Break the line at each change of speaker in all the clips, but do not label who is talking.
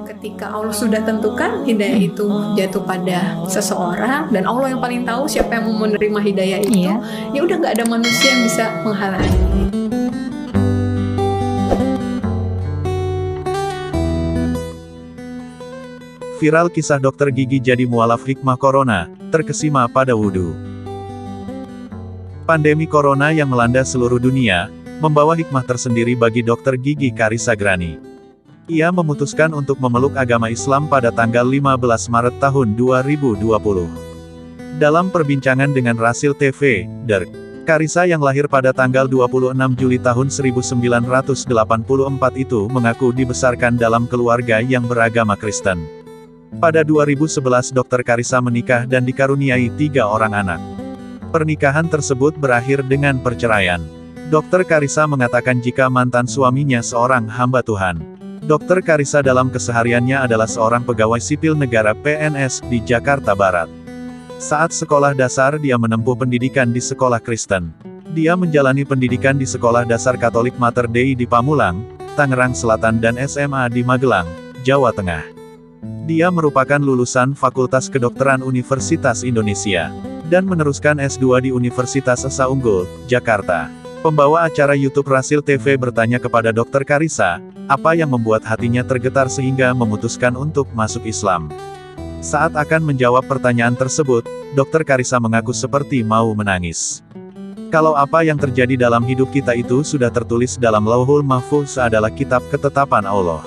Ketika Allah sudah tentukan hidayah itu jatuh pada seseorang, dan Allah yang paling tahu siapa yang mau menerima hidayah itu, ya udah nggak ada manusia yang bisa menghalangi.
Viral kisah dokter gigi jadi mualaf hikmah corona, terkesima pada wudhu. Pandemi corona yang melanda seluruh dunia, membawa hikmah tersendiri bagi dokter gigi Carissa Grani. Ia memutuskan untuk memeluk agama Islam pada tanggal 15 Maret tahun 2020. Dalam perbincangan dengan Rasil TV, Derk, Carissa yang lahir pada tanggal 26 Juli tahun 1984 itu mengaku dibesarkan dalam keluarga yang beragama Kristen. Pada 2011 Dr. Carissa menikah dan dikaruniai 3 orang anak. Pernikahan tersebut berakhir dengan perceraian. Dr. Carissa mengatakan jika mantan suaminya seorang hamba Tuhan. Dr. Carissa dalam kesehariannya adalah seorang pegawai sipil negara PNS di Jakarta Barat. Saat sekolah dasar dia menempuh pendidikan di sekolah Kristen. Dia menjalani pendidikan di Sekolah Dasar Katolik Mater Dei di Pamulang, Tangerang Selatan dan SMA di Magelang, Jawa Tengah. Dia merupakan lulusan Fakultas Kedokteran Universitas Indonesia, dan meneruskan S2 di Universitas Esa Unggul, Jakarta. Pembawa acara YouTube Rasil TV bertanya kepada Dr. Carissa, apa yang membuat hatinya tergetar sehingga memutuskan untuk masuk Islam. Saat akan menjawab pertanyaan tersebut, Dr. Carissa mengaku seperti mau menangis. Kalau apa yang terjadi dalam hidup kita itu sudah tertulis dalam Lauhul Mahfuz adalah kitab ketetapan Allah.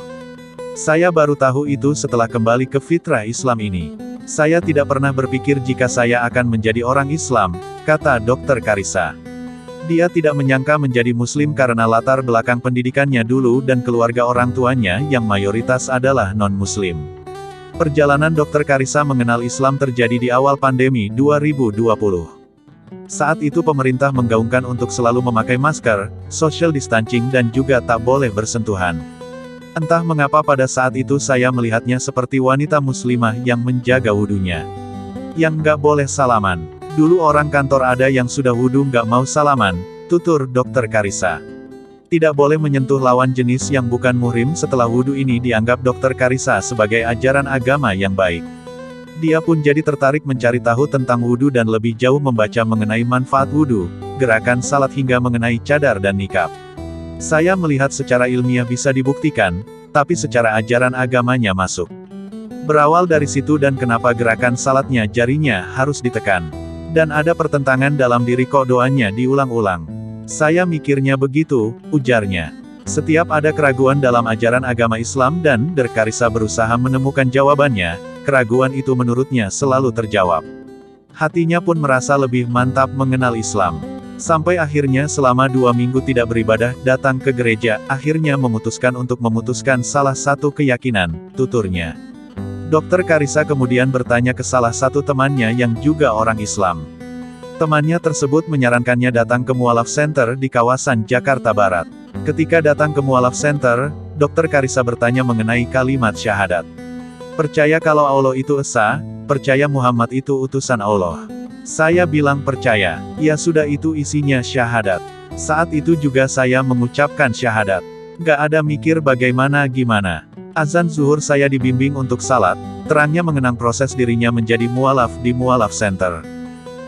Saya baru tahu itu setelah kembali ke fitrah Islam ini. Saya tidak pernah berpikir jika saya akan menjadi orang Islam, kata Dr. Carissa. Dia tidak menyangka menjadi Muslim karena latar belakang pendidikannya dulu dan keluarga orang tuanya yang mayoritas adalah non-Muslim. Perjalanan Dr. Carissa mengenal Islam terjadi di awal pandemi 2020. Saat itu pemerintah menggaungkan untuk selalu memakai masker, social distancing dan juga tak boleh bersentuhan. Entah mengapa pada saat itu saya melihatnya seperti wanita muslimah yang menjaga wudunya. Yang nggak boleh salaman. Dulu orang kantor ada yang sudah wudhu nggak mau salaman, tutur Dr. Carissa. Tidak boleh menyentuh lawan jenis yang bukan muhrim. Setelah wudhu ini dianggap Dr. Carissa sebagai ajaran agama yang baik. Dia pun jadi tertarik mencari tahu tentang wudhu dan lebih jauh membaca mengenai manfaat wudhu, gerakan salat hingga mengenai cadar dan nikab. Saya melihat secara ilmiah bisa dibuktikan, tapi secara ajaran agamanya masuk. Berawal dari situ dan kenapa gerakan salatnya jarinya harus ditekan. Dan ada pertentangan dalam diri kok doanya diulang-ulang. Saya mikirnya begitu, ujarnya. Setiap ada keraguan dalam ajaran agama Islam dan Dr. Carissa berusaha menemukan jawabannya, keraguan itu menurutnya selalu terjawab. Hatinya pun merasa lebih mantap mengenal Islam. Sampai akhirnya selama 2 minggu tidak beribadah, datang ke gereja, akhirnya memutuskan untuk memutuskan salah satu keyakinan, tuturnya. Dr. Carissa kemudian bertanya ke salah satu temannya yang juga orang Islam. Temannya tersebut menyarankannya datang ke Mualaf Center di kawasan Jakarta Barat. Ketika datang ke Mualaf Center, Dr. Carissa bertanya mengenai kalimat syahadat. Percaya kalau Allah itu esa, percaya Muhammad itu utusan Allah. Saya bilang percaya, ya sudah itu isinya syahadat. Saat itu juga saya mengucapkan syahadat. Gak ada mikir bagaimana gimana. Azan zuhur saya dibimbing untuk salat, terangnya mengenang proses dirinya menjadi mualaf di Mualaf Center.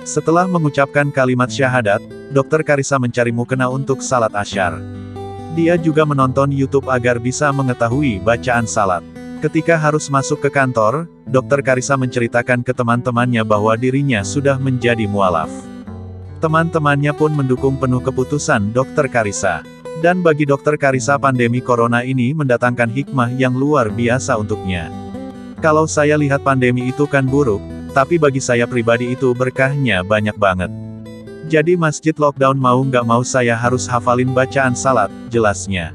Setelah mengucapkan kalimat syahadat, Dr. Carissa mencari mukena untuk salat asyar. Dia juga menonton YouTube agar bisa mengetahui bacaan salat. Ketika harus masuk ke kantor, Dr. Carissa menceritakan ke teman-temannya bahwa dirinya sudah menjadi mualaf. Teman-temannya pun mendukung penuh keputusan Dr. Carissa. Dan bagi Dr. Carissa pandemi corona ini mendatangkan hikmah yang luar biasa untuknya. Kalau saya lihat pandemi itu kan buruk, tapi bagi saya pribadi itu berkahnya banyak banget. Jadi masjid lockdown mau nggak mau saya harus hafalin bacaan salat, jelasnya.